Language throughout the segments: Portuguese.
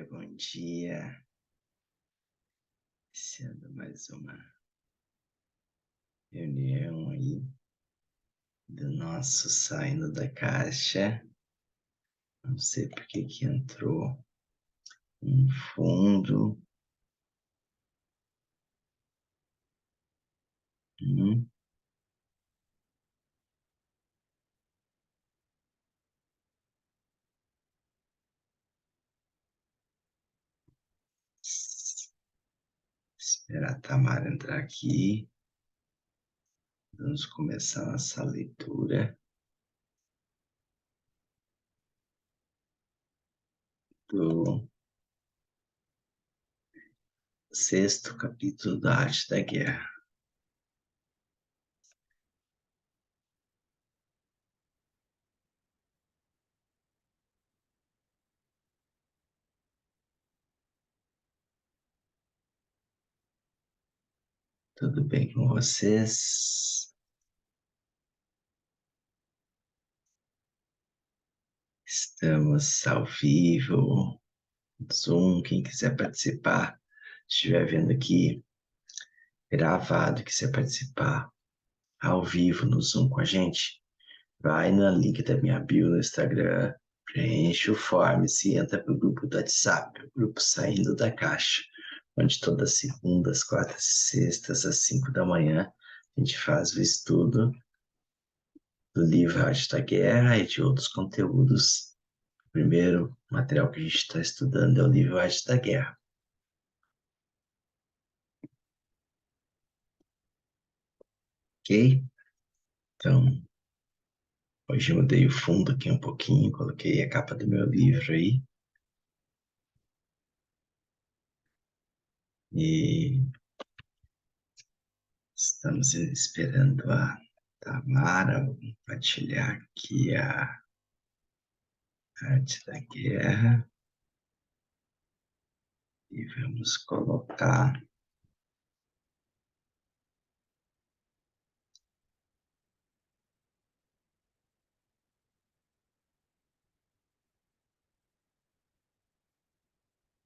Bom dia. Sendo mais uma reunião aí do nosso Saindo da Caixa. Não sei por que entrou um fundo. Esperar a Tamara entrar aqui. Vamos começar nossa leitura do 6º capítulo da Arte da Guerra. Tudo bem com vocês? Estamos ao vivo, Zoom, quem quiser participar, estiver vendo aqui gravado, quiser participar ao vivo no Zoom com a gente, vai no link da minha bio no Instagram, preenche o form e entra para o grupo do WhatsApp, o grupo Saindo da Caixa, onde todas as segundas, quartas e sextas, às 5 da manhã, a gente faz o estudo do livro Arte da Guerra e de outros conteúdos. O primeiro material que a gente está estudando é o livro Arte da Guerra. Ok? Então, hoje eu mudei o fundo aqui um pouquinho, coloquei a capa do meu livro aí. E estamos esperando a Tamara compartilhar aqui a Arte da Guerra. E vamos colocar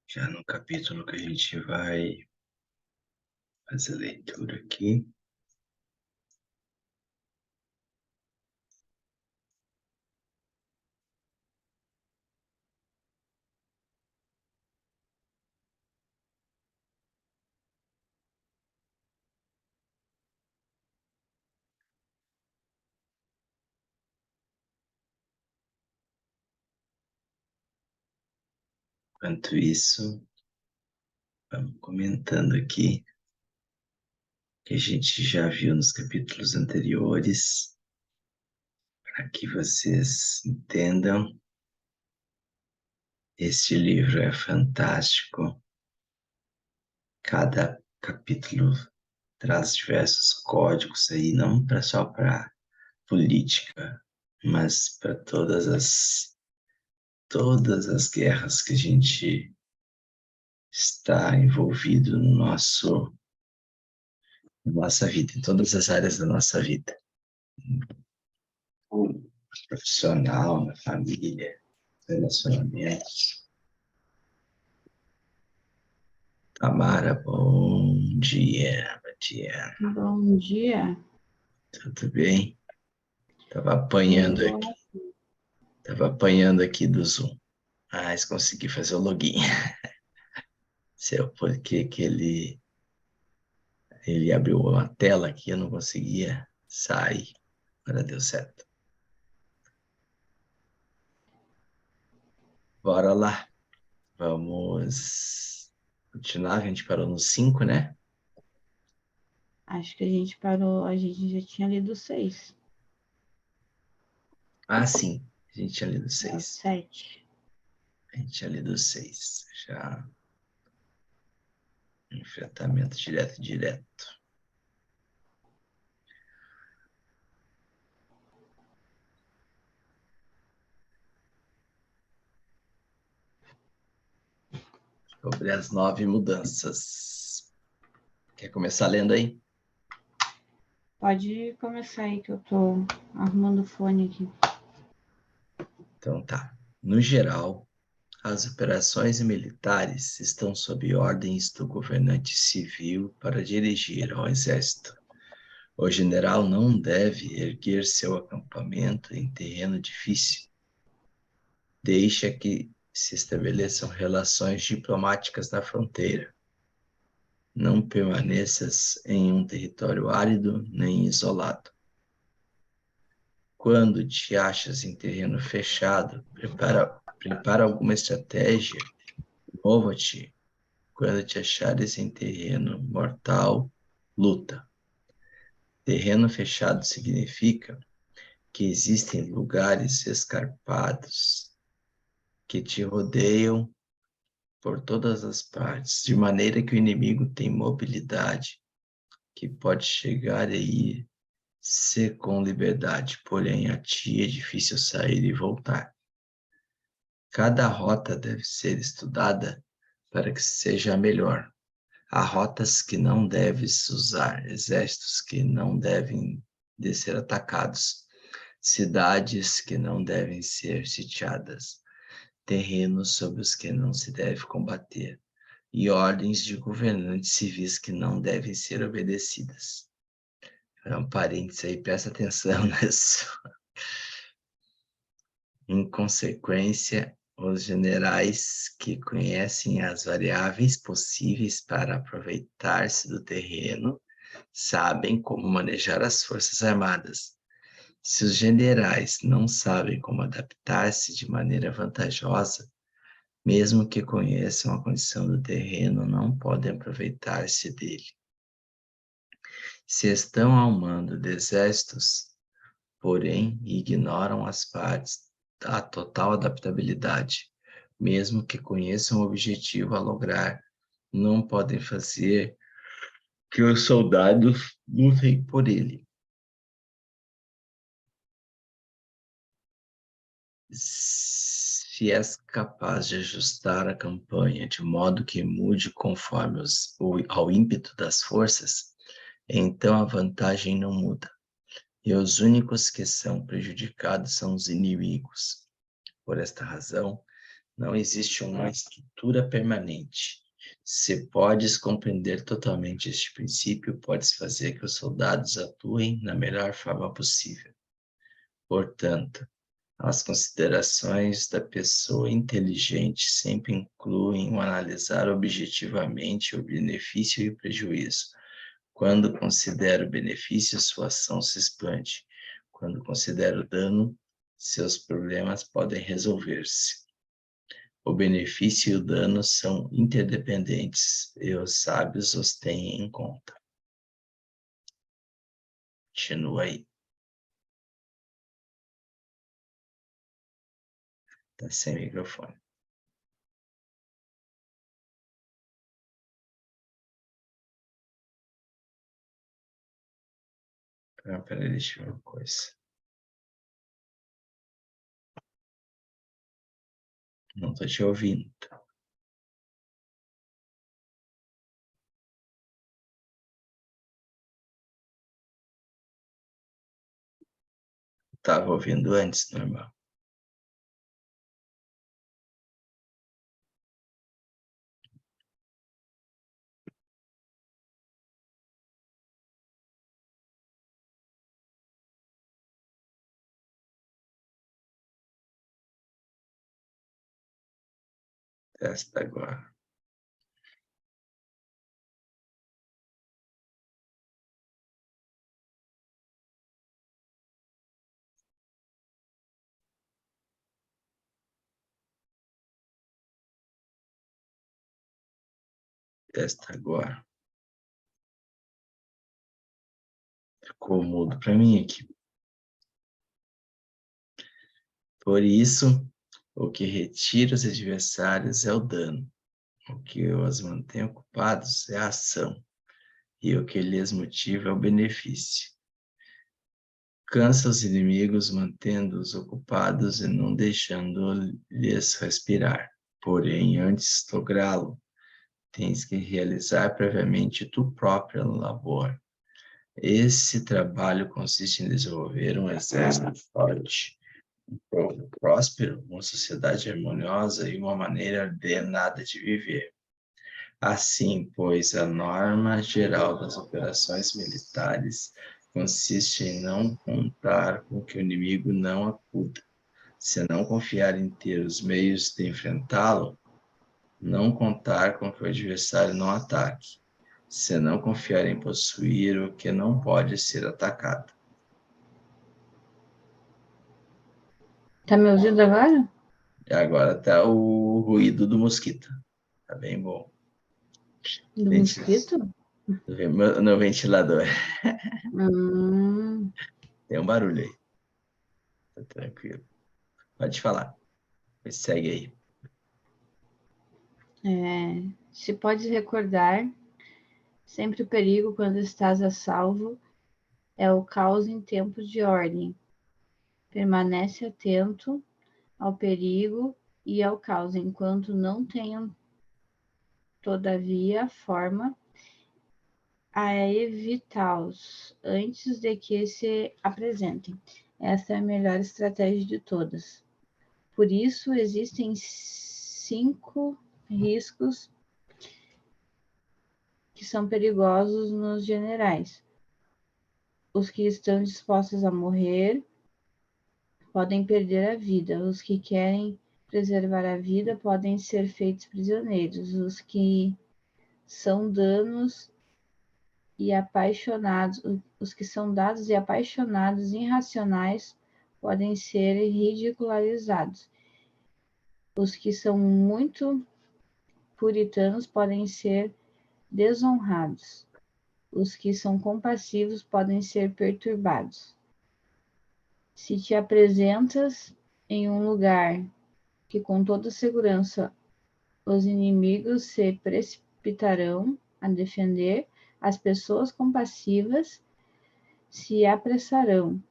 já no capítulo que a gente vai fazer a leitura aqui. Enquanto isso, vamos comentando aqui que a gente já viu nos capítulos anteriores, para que vocês entendam. Este livro é fantástico. Cada capítulo traz diversos códigos aí, não só para política, mas para todas as guerras que a gente está envolvido na nossa vida, em todas as áreas da nossa vida. No profissional, na família, relacionamentos. Tamara, bom dia. Bom dia. Bom dia. Tudo bem? Estava apanhando aqui. Estava apanhando aqui do Zoom. Mas consegui fazer o login. Sei porque que ele abriu uma tela aqui, eu não conseguia sair. Agora deu certo. Bora lá. Vamos continuar. A gente parou no 5, né? Acho que a gente parou, a gente já tinha lido 6. Ah, sim. A gente tinha lido É o 6. 7. A gente tinha lido 6. Já. Enfrentamento direto. Sobre as 9 mudanças. Quer começar lendo aí? Pode começar aí que eu tô arrumando o fone aqui. Então tá. No geral, As operações militares estão sob ordens do governante civil para dirigir ao exército. O general não deve erguer seu acampamento em terreno difícil. Deixa que se estabeleçam relações diplomáticas na fronteira. Não permaneças em um território árido nem isolado. Quando te achas em terreno fechado, prepara alguma estratégia, mova-te. Quando te achares em terreno mortal, luta. Terreno fechado significa que existem lugares escarpados que te rodeiam por todas as partes, de maneira que o inimigo tem mobilidade, que pode chegar e ir ser com liberdade, porém a ti é difícil sair e voltar. Cada rota deve ser estudada para que seja a melhor. Há rotas que não deves usar, exércitos que não devem ser atacados, cidades que não devem ser sitiadas, terrenos sobre os que não se deve combater, e ordens de governantes civis que não devem ser obedecidas. É um parênteses aí, presta atenção nisso. Em consequência, os generais que conhecem as variáveis possíveis para aproveitar-se do terreno sabem como manejar as forças armadas. Se os generais não sabem como adaptar-se de maneira vantajosa, mesmo que conheçam a condição do terreno, não podem aproveitar-se dele. Se estão ao mando de exércitos, porém ignoram as partes da total adaptabilidade, mesmo que conheçam o objetivo a lograr, não podem fazer que os soldados lutem por ele. Se és capaz de ajustar a campanha de modo que mude conforme ao ímpeto das forças, então a vantagem não muda. E os únicos que são prejudicados são os inimigos. Por esta razão, não existe uma estrutura permanente. Se podes compreender totalmente este princípio, podes fazer que os soldados atuem na melhor forma possível. Portanto, as considerações da pessoa inteligente sempre incluem o analisar objetivamente o benefício e o prejuízo. Quando considera o benefício, sua ação se expande. Quando considera o dano, seus problemas podem resolver-se. O benefício e o dano são interdependentes e os sábios os têm em conta. Continua aí. Está sem microfone. Peraí, deixa eu ver uma coisa. Não estou te ouvindo. Estava ouvindo antes, normal. Testa agora. Testa agora. Ficou mudo para mim aqui. Por isso, o que retira os adversários é o dano. O que os mantém ocupados é a ação. E o que lhes motiva é o benefício. Cansa os inimigos mantendo-os ocupados e não deixando-lhes respirar. Porém, antes de lográ-lo, tens que realizar previamente tu própria labor. Esse trabalho consiste em desenvolver um exército forte, um povo próspero, uma sociedade harmoniosa e uma maneira ordenada de viver. Assim, pois, a norma geral das operações militares consiste em não contar com que o inimigo não acuda, se não confiar em ter os meios de enfrentá-lo, não contar com que o adversário não ataque, se não confiar em possuir o que não pode ser atacado. Tá me ouvindo agora? E agora tá o ruído do mosquito. Tá bem bom. Do mosquito? No ventilador. Hum, Tem um barulho aí. Tá tranquilo. Pode falar. Segue aí. se pode recordar, sempre o perigo quando estás a salvo é o caos em tempos de ordem. Permanece atento ao perigo e ao caos, enquanto não tenham, todavia, forma a evitá-los antes de que se apresentem. Essa é a melhor estratégia de todas. Por isso, existem 5 riscos que são perigosos nos generais. Os que estão dispostos a morrer podem perder a vida. Os que querem preservar a vida podem ser feitos prisioneiros. Os que são danos e apaixonados, os que são dados e apaixonados irracionais podem ser ridicularizados. Os que são muito puritanos podem ser desonrados. Os que são compassivos podem ser perturbados. Se te apresentas em um lugar que com toda segurança os inimigos se precipitarão a defender, as pessoas compassivas se apressarão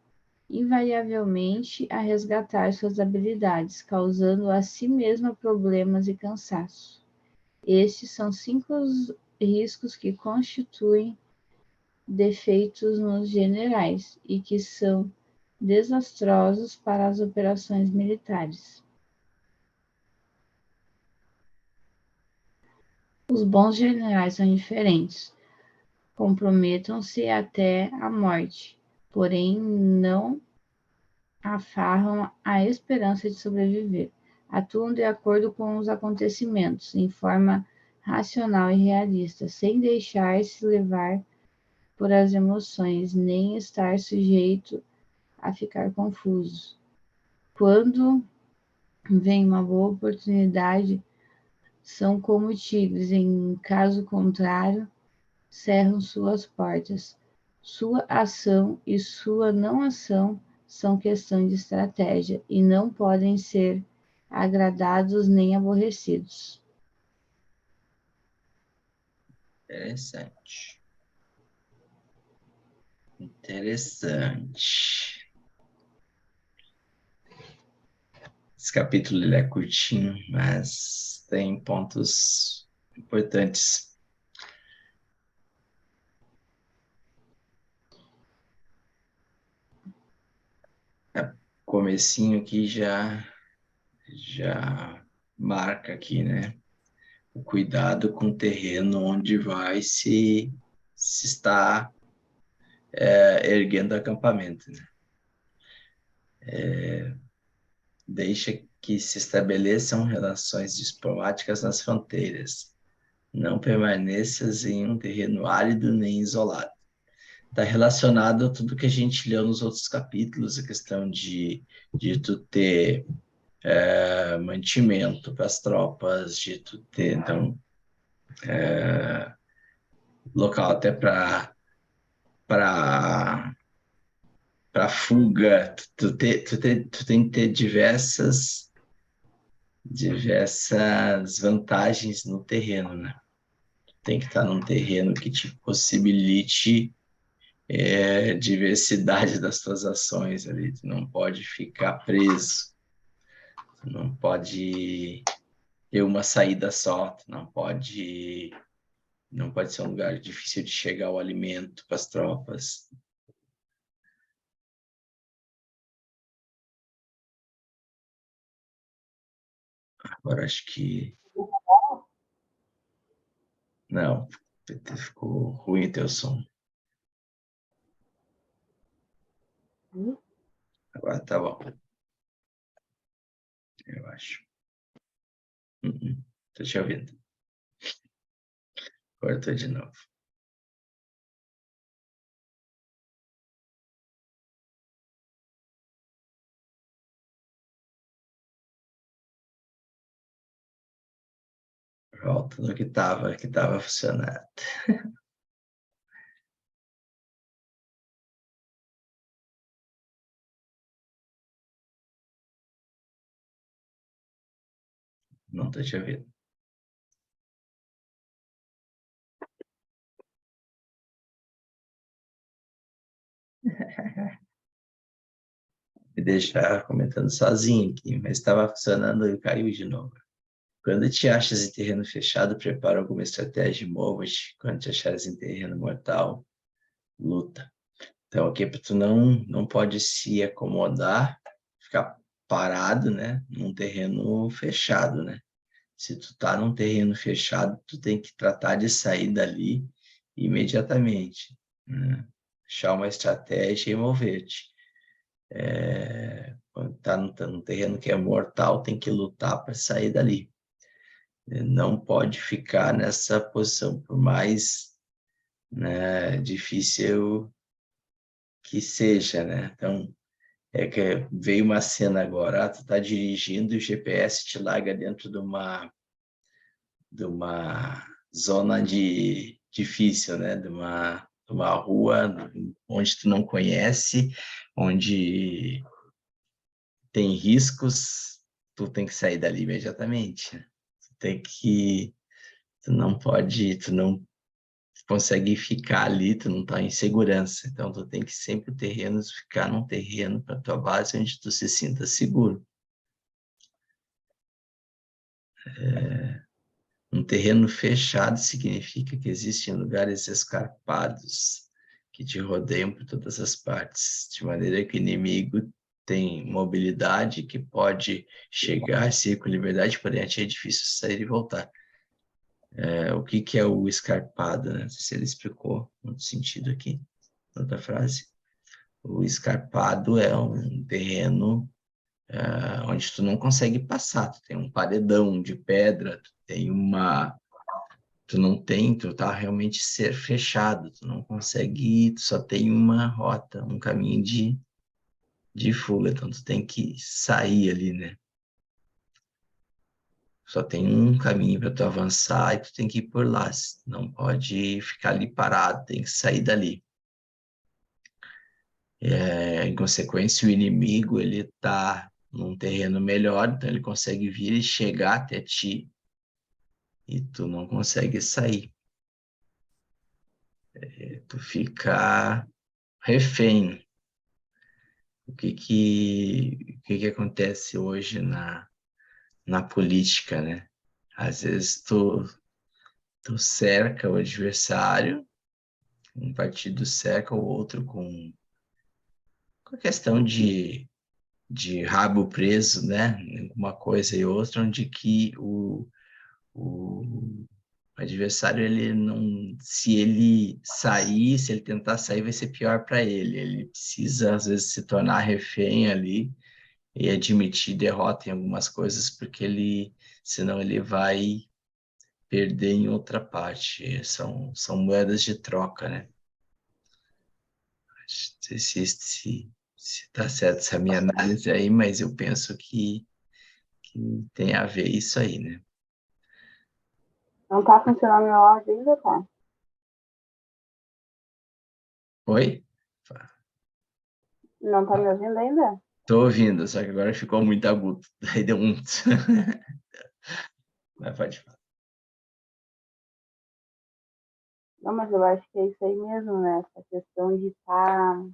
invariavelmente a resgatar suas habilidades, causando a si mesma problemas e cansaço. Estes são 5 riscos que constituem defeitos nos generais e que são desastrosos para as operações militares. Os bons generais são diferentes. Comprometam-se até a morte, porém não afarram a esperança de sobreviver. Atuam de acordo com os acontecimentos, em forma racional e realista, sem deixar-se levar por as emoções, nem estar sujeito a ficar confusos. Quando vem uma boa oportunidade, são como tigres, em caso contrário, cerram suas portas. Sua ação e sua não ação são questão de estratégia e não podem ser agradados nem aborrecidos. Interessante. Interessante. Esse capítulo ele é curtinho, mas tem pontos importantes. Comecinho aqui já marca aqui, né? O cuidado com o terreno onde vai se está erguendo acampamento, né? Deixa que se estabeleçam relações diplomáticas nas fronteiras. Não permaneças em um terreno árido nem isolado. Está relacionado a tudo que a gente leu nos outros capítulos, a questão de tu ter mantimento para as tropas, de tu ter, então, local até para fuga, tu tem que ter diversas vantagens no terreno, né? Tem que estar num terreno que te possibilite diversidade das tuas ações ali. Tu não pode ficar preso, tu não pode ter uma saída só, tu não pode ser um lugar difícil de chegar ao alimento para as tropas. Agora acho que... Não, ficou ruim o teu som. Agora tá bom, eu acho. Tô te ouvindo. Agora tô de novo. Volta no que tava funcionando. Não tô te ouvindo. Me deixar comentando sozinho aqui, mas estava funcionando e caiu de novo. Quando te achas em terreno fechado, prepara alguma estratégia e mova-te. Quando te achares em terreno mortal, luta. Então, aqui tu não pode se acomodar, ficar parado, né, num terreno fechado, né? Se tu tá num terreno fechado, tu tem que tratar de sair dali imediatamente, né? Achar uma estratégia e mover-te. Quando tá num terreno que é mortal, tem que lutar para sair dali. Não pode ficar nessa posição, por mais, né, difícil que seja, né? Então, é que veio uma cena agora, tu tá dirigindo e o GPS te larga dentro de uma zona difícil, né? De uma rua onde tu não conhece, onde tem riscos, tu tem que sair dali imediatamente. Tu não consegue ficar ali, tu não está em segurança. Então, tu tem que sempre ficar num terreno para tua base onde tu se sinta seguro. Um terreno fechado significa que existem lugares escarpados que te rodeiam por todas as partes, de maneira que o inimigo tem mobilidade que pode chegar, se com liberdade, porém é difícil sair e voltar. O que é o escarpado, né? Não sei se ele explicou no sentido aqui, outra frase. O escarpado é um terreno onde tu não consegue passar, tu tem um paredão de pedra, tu tá realmente ser fechado, tu não consegue ir, tu só tem uma rota, um caminho de fuga, então tu tem que sair ali, né? Só tem um caminho para tu avançar e tu tem que ir por lá, não pode ficar ali parado, tem que sair dali. Em consequência, o inimigo ele está num terreno melhor, então ele consegue vir e chegar até ti e tu não consegue sair. Tu fica refém. O que que acontece hoje na política, né? Às vezes tu cerca o adversário, um partido cerca o outro com a questão de rabo preso, né? Uma coisa e outra, onde que o adversário, ele não, se ele sair, se ele tentar sair, vai ser pior para ele. Ele precisa, às vezes, se tornar refém ali e admitir derrota em algumas coisas, porque senão ele vai perder em outra parte. São moedas de troca, né? Não sei se tá certo essa minha análise aí, mas eu penso que tem a ver isso aí, né? Não tá funcionando meu áudio ainda, tá? Oi? Não tá me ouvindo ainda? Tô ouvindo, só que agora ficou muito agudo. Daí deu um... Mas pode falar. Não, mas eu acho que é isso aí mesmo, né? Essa questão de estar.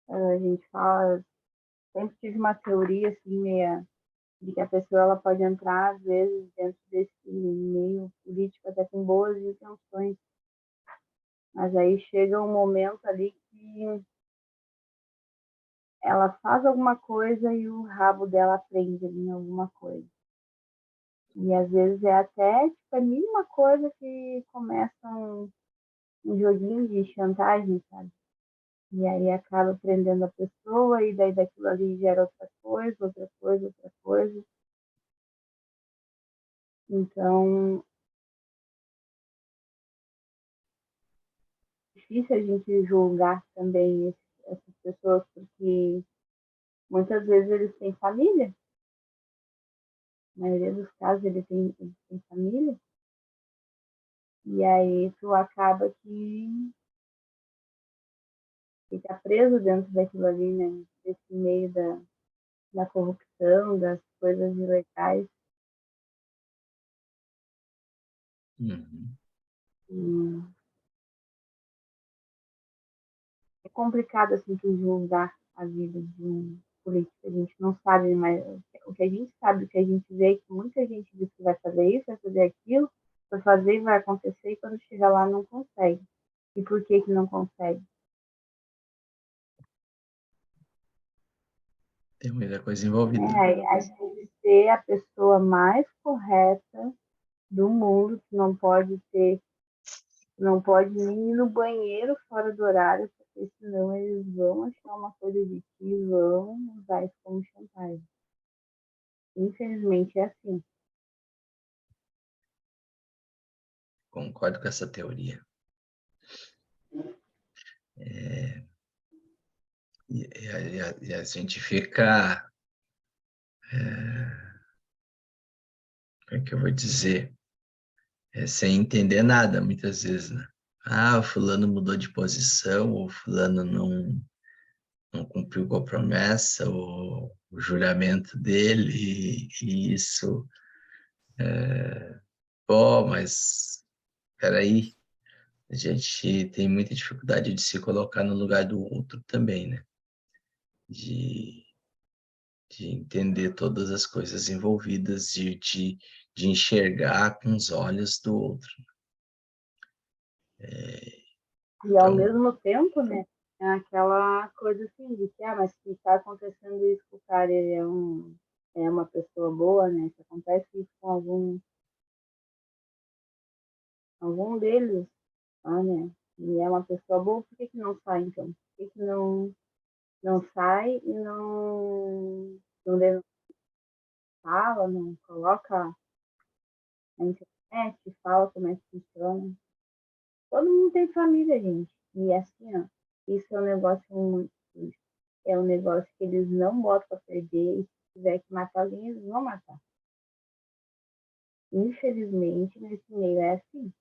A gente fala. Sempre tive uma teoria, assim, meia. De que a pessoa ela pode entrar, às vezes, dentro desse meio político até com boas intenções. Mas aí chega um momento ali que ela faz alguma coisa e o rabo dela prende ali em alguma coisa. E às vezes é até tipo, a mínima coisa que começa um joguinho de chantagem, sabe? E aí acaba prendendo a pessoa e daí daquilo ali gera outra coisa, outra coisa, outra coisa. Então, é difícil a gente julgar também essas pessoas, porque muitas vezes eles têm família. Na maioria dos casos eles têm família. E aí tu acaba que fica preso dentro daquilo ali, né? Desse meio da corrupção, das coisas ilegais. Uhum. E é complicado, assim, tu julgar a vida de um político. A gente não sabe, mas o que a gente sabe, o que a gente vê, é que muita gente diz que vai fazer isso, vai fazer aquilo, vai fazer e vai acontecer, e quando chega lá não consegue. E por que que não consegue? Tem muita coisa envolvida. A gente ser a pessoa mais correta do mundo, que não pode nem ir no banheiro fora do horário, porque senão eles vão achar uma coisa de ti e vão usar isso como chantagem. Infelizmente é assim. Concordo com essa teoria. E a gente fica, como é que eu vou dizer, sem entender nada, muitas vezes, né? Ah, o fulano mudou de posição, o fulano não cumpriu com a promessa, o juramento dele, e isso, pô, mas peraí, a gente tem muita dificuldade de se colocar no lugar do outro também, né? De, de entender todas as coisas envolvidas, de enxergar com os olhos do outro. E ao Então, mesmo tempo, né, é aquela coisa assim de que, mas se está acontecendo isso com o cara, ele é uma pessoa boa, né? Se acontece isso com algum deles, né? E é uma pessoa boa, por que que não sai então? Por que que não sai e não fala, não coloca na internet, fala como é que funciona? Todo mundo tem família, gente. E assim, ó, isso é um negócio muito. É um negócio que eles não botam para perder. E se tiver que matar alguém, eles vão matar. Infelizmente, nesse meio é assim.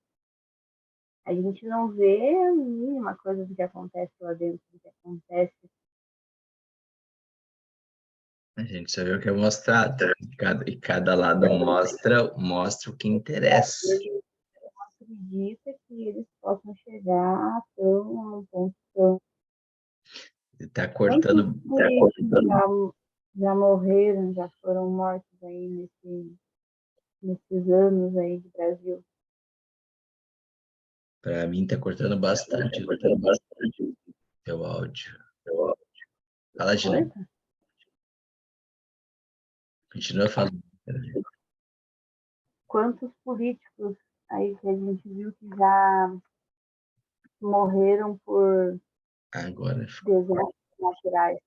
A gente não vê a mínima coisa do que acontece lá dentro, do que acontece. a gente só vê o que é mostrado. E cada lado mostra o que interessa. Acredita que eles possam chegar tão a um ponto tão. Está Quantos cortando. políticos já morreram, já foram mortos aí nesses anos aí de Brasil? Para mim, está cortando bastante o teu áudio. Fala de novo. Corta? Continua falando. Quantos políticos aí que a gente viu que já morreram por Agora, desastres naturais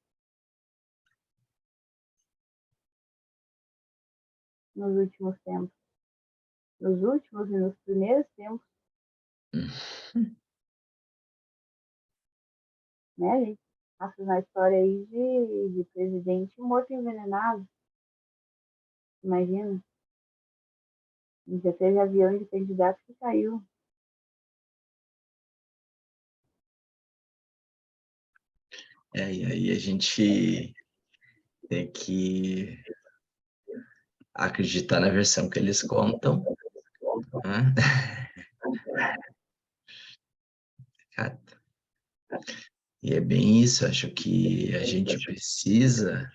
nos últimos tempos? Nos últimos e nos primeiros tempos, né? A gente passa na história aí de presidente morto envenenado, imagina. Já teve avião de candidato que caiu. e aí a gente tem que acreditar na versão que eles contam, né? Cara, e é bem isso, acho que a gente precisa,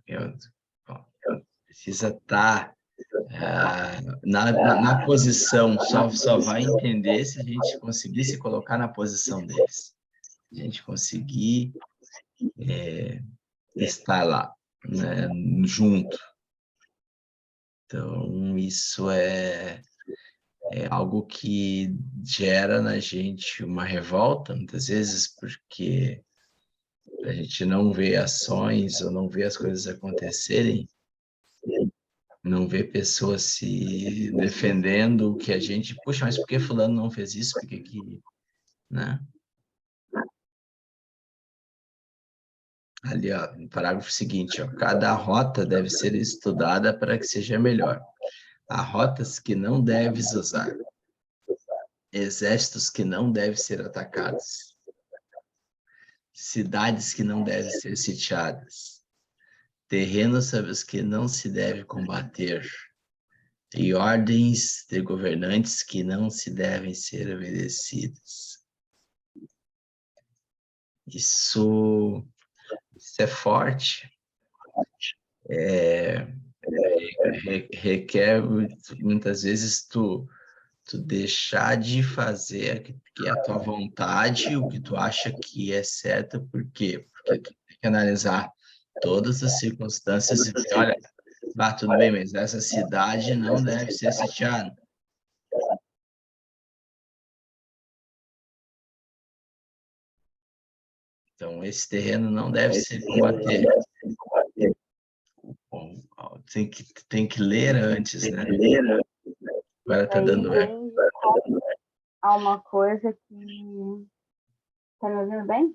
eu- bom, precisa estar na posição, só vai entender se a gente conseguir se colocar na posição deles. a gente conseguir estar lá, né, junto. Então, isso é algo que gera na gente uma revolta, muitas vezes, porque a gente não vê ações ou não vê as coisas acontecerem, não vê pessoas se defendendo, que a gente, puxa, mas por que fulano não fez isso? Por que que, né? Ali, ó, no parágrafo seguinte, ó, cada rota deve ser estudada para que seja melhor. Há rotas que não deves usar, exércitos que não devem ser atacados, cidades que não devem ser sitiadas, terrenos sobre os que não se deve combater, e ordens de governantes que não se devem ser obedecidas. Isso é forte, requer muitas vezes tu deixar de fazer que é a tua vontade, o que tu acha que é certo, por quê? Porque tu tem que analisar todas as circunstâncias e dizer, olha, tudo bem, mas essa cidade não deve ser sitiada. Então, esse terreno não deve ser combatido. Bom, tem que ler antes, né? Agora tá Aí dando eco. tende a uma coisa que... Tá me ouvindo bem?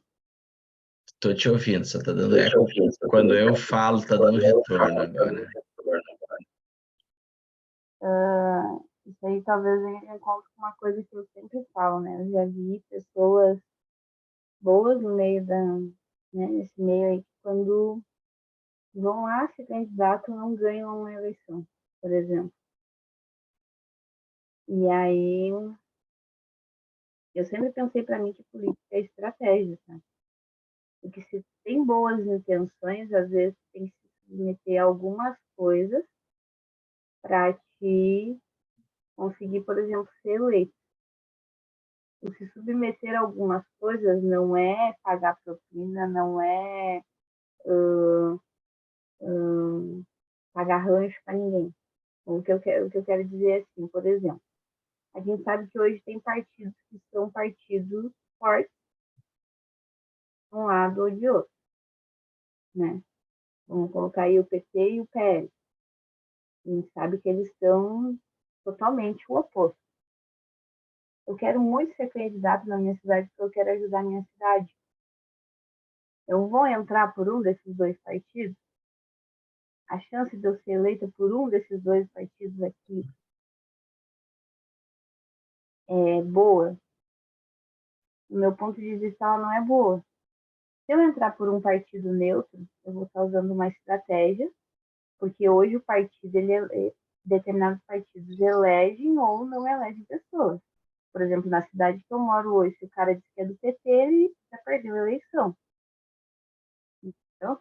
Tô te ouvindo, só tá dando eco. Quando eu falo, tá dando retorno agora. Isso aí talvez eu encontre uma coisa que eu sempre falo, né? Eu já vi pessoas boas no meio né, nesse meio aí, que quando vão lá se candidatam, não ganham uma eleição, por exemplo. E aí eu sempre pensei para mim que política é estratégia, tá? Porque se tem boas intenções, às vezes tem que se submeter a algumas coisas para te conseguir, por exemplo, ser eleito. O se submeter a algumas coisas não é pagar propina, não é pagar rancho para ninguém. O que eu quero dizer é assim, por exemplo, a gente sabe que hoje tem partidos que são partidos fortes de um lado ou de outro, né? Vamos colocar aí o PT e o PL. A gente sabe que eles são totalmente o oposto. Eu quero muito ser candidato na minha cidade porque eu quero ajudar a minha cidade. Eu vou entrar por um desses dois partidos? A chance de eu ser eleita por um desses dois partidos aqui é boa? Do meu ponto de vista, ela não é boa. Se eu entrar por um partido neutro, eu vou estar usando uma estratégia, porque hoje o partido, determinados partidos elegem ou não elegem pessoas. Por exemplo, na cidade que eu moro hoje, se o cara diz que é do PT, ele já perdeu a eleição. Então,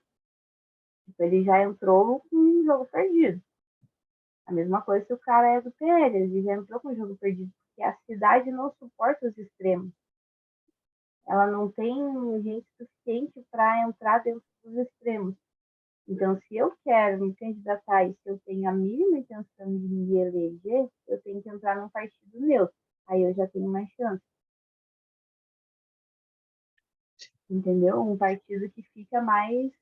ele já entrou com um jogo perdido. A mesma coisa se o cara é do PL, ele já entrou com um jogo perdido, porque a cidade não suporta os extremos. Ela não tem gente suficiente para entrar dentro dos extremos. Então, se eu quero me candidatar e se eu tenho a mínima intenção de me eleger, eu tenho que entrar num partido neutro. Aí eu já tenho mais chance. Entendeu? Um partido que fica mais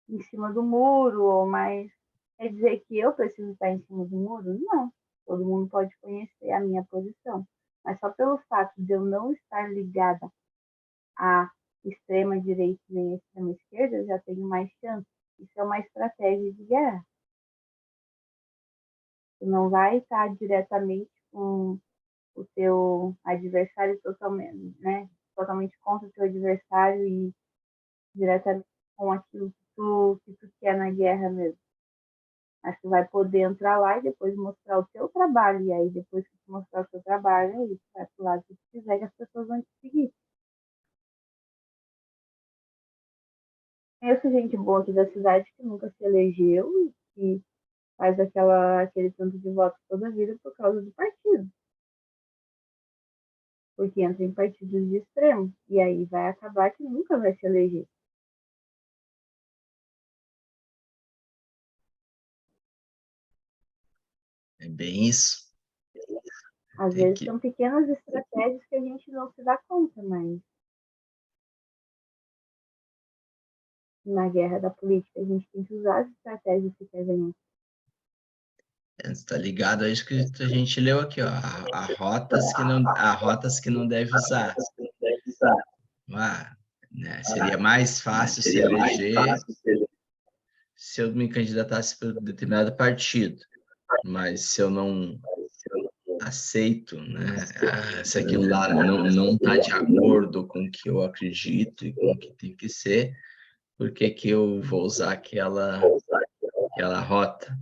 em cima do muro, ou mais. Quer dizer que eu preciso estar em cima do muro? Não. Todo mundo pode conhecer a minha posição. Mas só pelo fato de eu não estar ligada à extrema direita nem à extrema esquerda, eu já tenho mais chance. Isso é uma estratégia de guerra. Tu não vai estar diretamente com o teu adversário totalmente, né? Totalmente contra o teu adversário e diretamente com aquilo que tu quer na guerra mesmo. Mas tu vai poder entrar lá e depois mostrar o teu trabalho. E aí, depois que tu mostrar o teu trabalho, aí tu vai pro lado que tu quiser que as pessoas vão te seguir. Conheço gente boa aqui da cidade que nunca se elegeu e que faz aquele tanto de votos toda a vida por causa do partido. porque entra em partidos de extremo, e aí vai acabar que nunca vai se eleger. É bem isso. Às Tem vezes que... são pequenas estratégias que a gente não se dá conta, mas na guerra da política a gente tem que usar as estratégias que quer ganhar. Você tá ligado a isso que a gente leu aqui, ó. Há rotas que não deve usar. Ah, né? Seria mais fácil se eleger se eu me candidatasse para determinado partido. Mas se eu não aceito, né, se aquilo lá não está de acordo com o que eu acredito e com o que tem que ser, por que que eu vou usar aquela rota?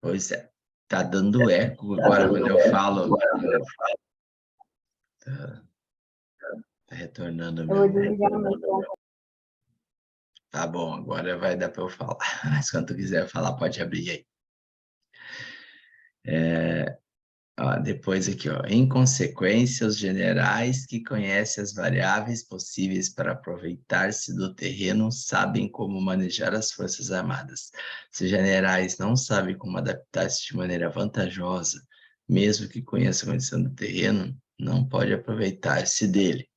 Pois é, tá dando eco agora quando eu falo. Tá, tá retornando Eu vou meu. desligar o meu. Tá bom, agora vai dar para eu falar. Mas quando tu quiser falar, pode abrir aí. Ó, depois aqui, ó. Em consequência, os generais que conhecem as variáveis possíveis para aproveitar-se do terreno sabem como manejar as forças armadas. Se os generais não sabem como adaptar-se de maneira vantajosa, mesmo que conheçam a condição do terreno, não pode aproveitar-se dele.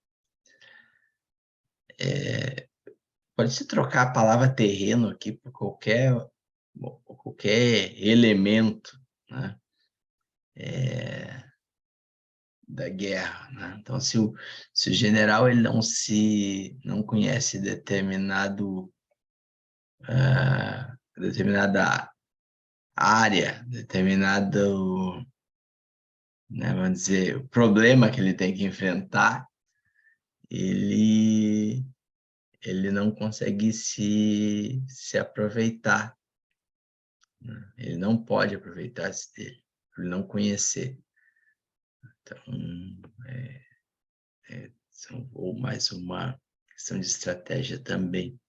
Pode-se trocar a palavra terreno aqui por qualquer elemento, né? Da guerra, né? Então, se o general ele não conhece determinada área, determinado, né, vamos dizer, o problema que ele tem que enfrentar, ele ele não consegue se aproveitar, né? Ele não pode aproveitar-se dele, por não conhecer. Então, ou mais uma questão de estratégia também.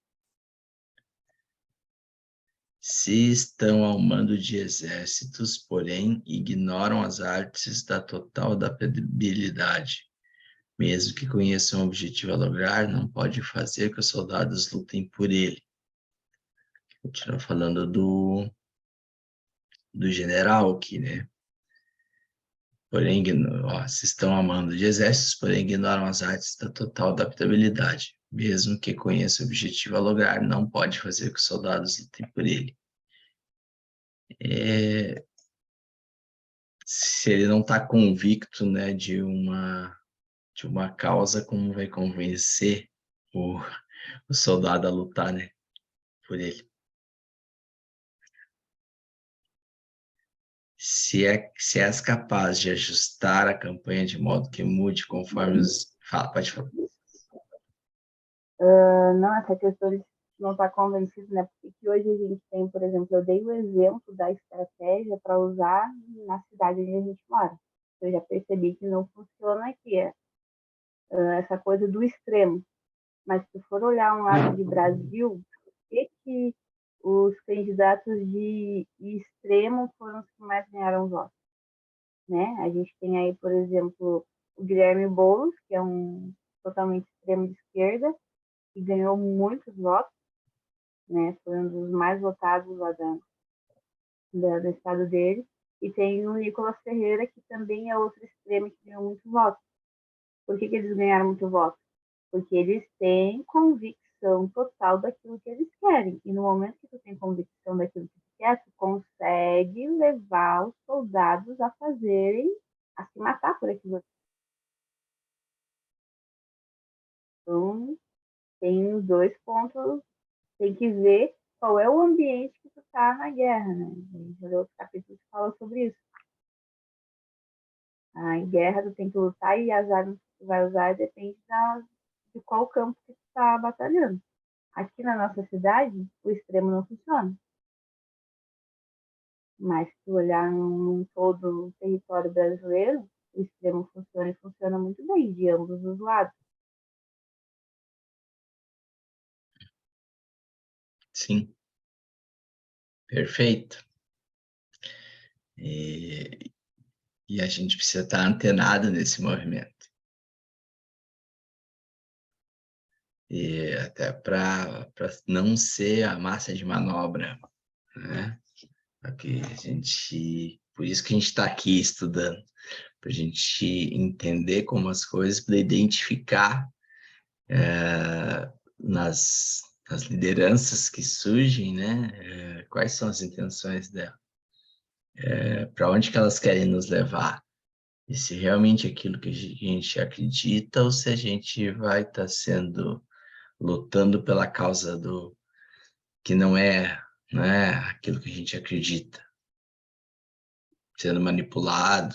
Se estão ao mando de exércitos, porém, ignoram as artes da total adaptabilidade. Mesmo que conheçam o objetivo a lograr, não pode fazer que os soldados lutem por ele. Continua falando do general aqui, né? Porém, se estão ao mando de exércitos, porém ignoram as artes da total adaptabilidade. Mesmo que conheça o objetivo a lograr, não pode fazer que os soldados lutem por ele. Se ele não está convicto, né, de uma causa, como vai convencer o, o soldado a lutar, né, por ele? Se és capaz de ajustar a campanha de modo que mude conforme os... Fala, pode falar. Não, essa questão de não estar convencido, né? Porque que hoje a gente tem, por exemplo, eu dei o exemplo da estratégia para usar na cidade onde a gente mora. Eu já percebi que não funciona aqui, essa coisa do extremo. Mas se for olhar um lado de Brasil, o que os candidatos de extremo foram os que mais ganharam votos, né? A gente tem aí, por exemplo, o Guilherme Boulos, que é um totalmente extremo de esquerda, que ganhou muitos votos, né? Foi um dos mais votados lá do estado dele. E tem o Nicolas Ferreira, que também é outro extremo que ganhou muito voto. Por que eles ganharam muito voto? Porque eles têm convicção total daquilo que eles querem. E no momento que tu tem convicção daquilo que tu quer, tu consegue levar os soldados a fazerem, a se matar por aquilo. Então, tem os dois pontos, tem que ver qual é o ambiente que tu tá na guerra, né? A gente já leu outro capítulo que fala sobre isso. Em guerra tu tem que lutar e as armas que tu vai usar depende de qual campo que tu tá batalhando. Aqui na nossa cidade, o extremo não funciona. Mas se olhar num todo o território brasileiro, o extremo funciona e funciona muito bem, de ambos os lados. Sim. Perfeito. E a gente precisa estar antenado nesse movimento. E até para não ser a massa de manobra, né? Porque por isso que a gente está aqui estudando, para a gente entender como as coisas, para identificar nas lideranças que surgem, né? Quais são as intenções dela, para onde que elas querem nos levar. E se realmente é aquilo que a gente acredita ou se a gente vai estar lutando pela causa que não é, aquilo que a gente acredita, sendo manipulado,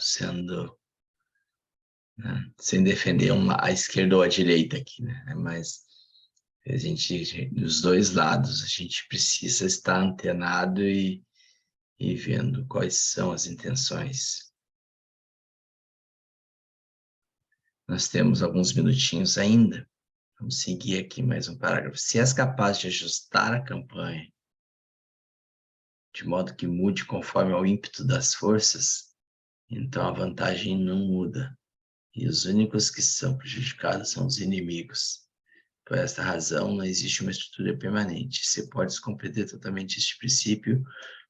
né, sem defender a esquerda ou a direita aqui, né? Mas dos dois lados, a gente precisa estar antenado e vendo quais são as intenções. Nós temos alguns minutinhos ainda. Vamos seguir aqui mais um parágrafo. Se és capaz de ajustar a campanha de modo que mude conforme ao ímpeto das forças, então a vantagem não muda. E os únicos que são prejudicados são os inimigos. Por esta razão, não existe uma estrutura permanente. Se podes compreender totalmente este princípio,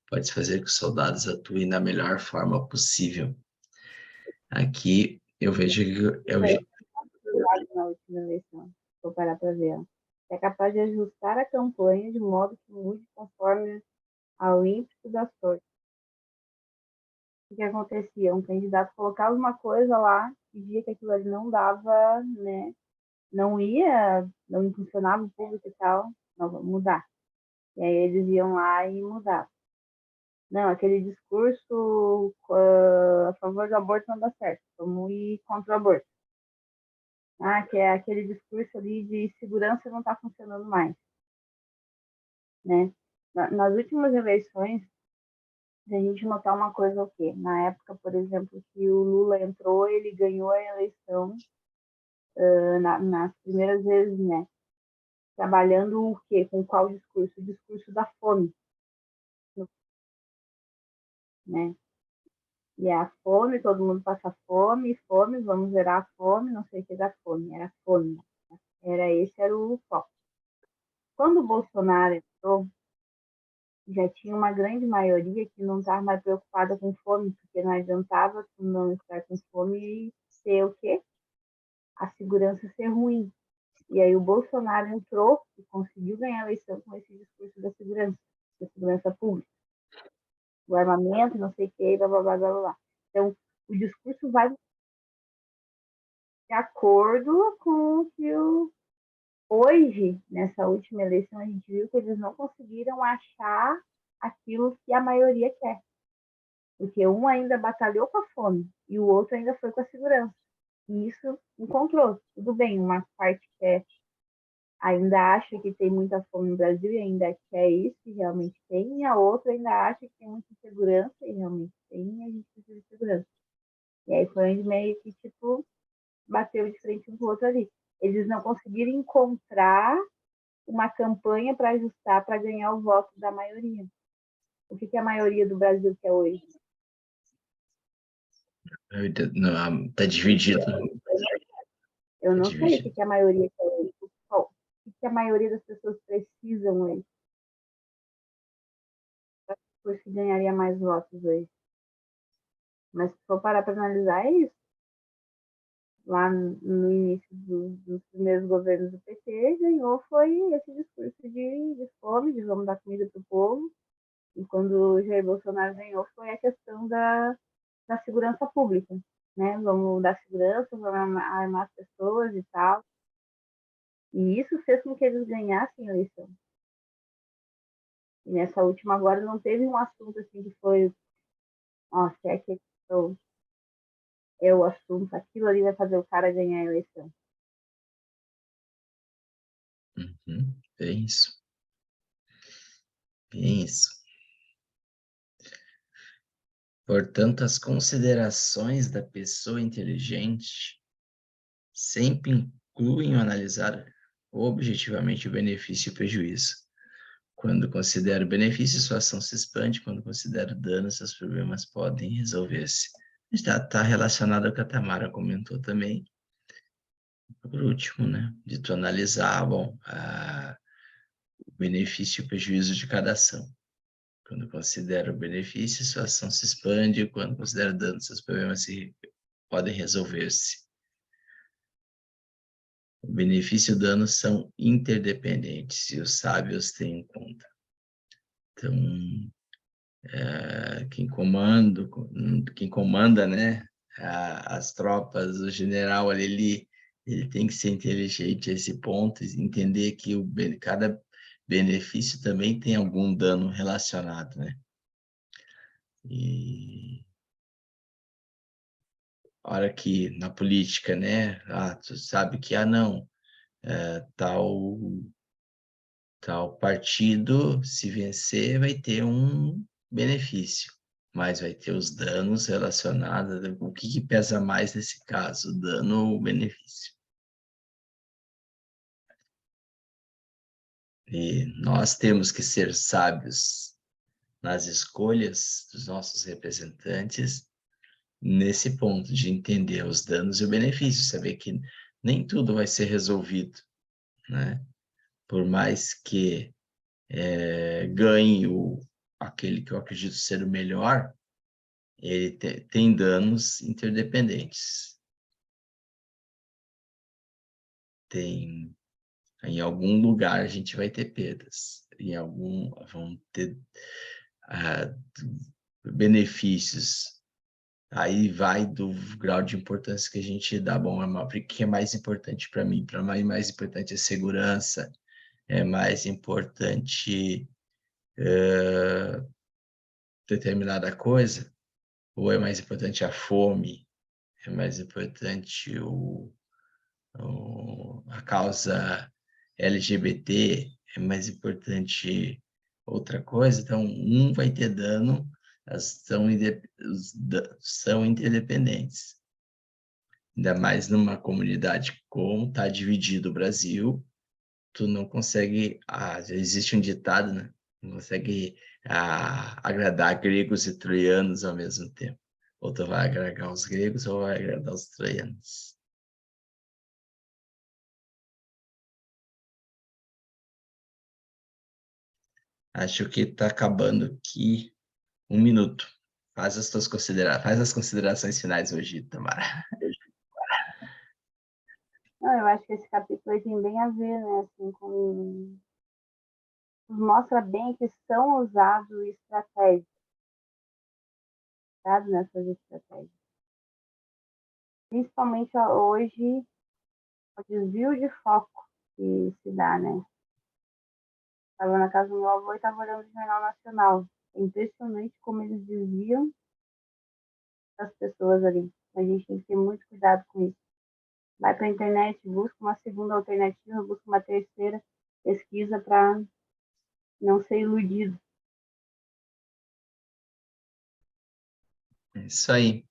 podes fazer que os soldados atuem da melhor forma possível. Aqui eu vejo que Na última eleição, vou parar para ver. É capaz de ajustar a campanha de modo que mude conforme ao ímpeto das forças. O que acontecia? Um candidato colocava uma coisa lá e via que aquilo ali não dava, né? Não impulsionava o público e tal, não, vamos mudar. E aí eles iam lá e mudavam. Não, aquele discurso a favor do aborto não dá certo, vamos ir contra o aborto. Ah, que é aquele discurso ali de segurança não está funcionando mais, né? Nas últimas eleições, a gente notar uma coisa o quê? Na época, por exemplo, que o Lula entrou, ele ganhou a eleição nas primeiras vezes, né? Trabalhando o quê? Com qual discurso? O discurso da fome, né? E é a fome, todo mundo passa fome, fome, vamos zerar a fome, não sei o que da fome, era fome. Esse era o foco. Quando o Bolsonaro entrou, já tinha uma grande maioria que não estava mais preocupada com fome, porque não adiantava não estar com fome e ser o quê? A segurança ser ruim. E aí o Bolsonaro entrou e conseguiu ganhar a eleição com esse discurso da segurança pública, do armamento, não sei o que, blá, blá, blá, blá, blá. Então, o discurso vai de acordo com o que hoje, nessa última eleição, a gente viu que eles não conseguiram achar aquilo que a maioria quer. Porque um ainda batalhou com a fome e o outro ainda foi com a segurança. E isso encontrou. Tudo bem, uma parte ainda acha que tem muita fome no Brasil e ainda quer isso, e realmente tem, e a outra ainda acha que tem muita insegurança e realmente tem, e a gente precisa de segurança. E aí foi onde meio que, tipo, bateu de frente um com o outro ali. Eles não conseguiram encontrar uma campanha para ajustar, para ganhar o voto da maioria. O que a maioria do Brasil quer hoje? está dividido. Eu Tá não sei o dividido. que a maioria quer hoje. O que a maioria das pessoas precisam hoje? Por que ganharia mais votos hoje? Mas se for parar para analisar, é isso. Lá no início dos primeiros governos do PT, ganhou foi esse discurso de fome, de vamos dar comida para o povo. E quando o Jair Bolsonaro ganhou, foi a questão da segurança pública, né? Vamos dar segurança, vamos armar as pessoas e tal. E isso fez com que eles ganhassem a eleição. E nessa última agora não teve um assunto assim que foi, nossa, é que é o assunto, aquilo ali vai fazer o cara ganhar a eleição. É isso. É isso. Portanto, as considerações da pessoa inteligente sempre incluem o analisar objetivamente o benefício e o prejuízo, Quando considero benefício, sua ação se expande. Quando considero dano, seus problemas podem resolver-se. Está relacionado ao que a Tamara comentou também. Por último, né? De tu analisar, bom, o benefício e o prejuízo de cada ação. Quando considero benefício, sua ação se expande. Quando considero dano, seus problemas podem resolver-se. O benefício e o dano são interdependentes e os sábios têm em conta. Então, quem comanda, né, as tropas, o general ali, ele tem que ser inteligente a esse ponto, e entender que cada benefício também tem algum dano relacionado, né? E a hora que na política, né, tu sabe que, não, tal partido, se vencer, vai ter um benefício, mas vai ter os danos relacionados. O que pesa mais nesse caso, o dano ou o benefício? E nós temos que ser sábios nas escolhas dos nossos representantes, nesse ponto de entender os danos e o benefício, saber que nem tudo vai ser resolvido, né? Por mais que ganhe aquele que eu acredito ser o melhor, ele tem danos interdependentes. Em algum lugar a gente vai ter perdas, vão ter benefícios. Aí vai do grau de importância que a gente dá. Bom, o que é mais importante para mim? Para mim, mais importante é segurança, é mais importante determinada coisa, ou é mais importante a fome, é mais importante a causa LGBT, é mais importante outra coisa. Então, um vai ter dano, são interdependentes. Ainda mais numa comunidade como está dividido o Brasil, tu não consegue, já existe um ditado, né? Não consegue agradar gregos e troianos ao mesmo tempo. Ou tu vai agradar os gregos ou vai agradar os troianos. Acho que está acabando aqui 1 minuto. Faz as considerações finais hoje, Tamara. Não, eu acho que esse capítulo aí tem bem a ver, né, assim, com... Mostra bem que são usados estratégias, sabe, nessas estratégias. Principalmente hoje, o desvio de foco que se dá, né? Estava na casa do meu avô e estava olhando o Jornal Nacional. É impressionante como eles desviam as pessoas ali. A gente tem que ter muito cuidado com isso. Vai para a internet, busca uma segunda alternativa, busca uma terceira, pesquisa para não ser iludido. É isso aí.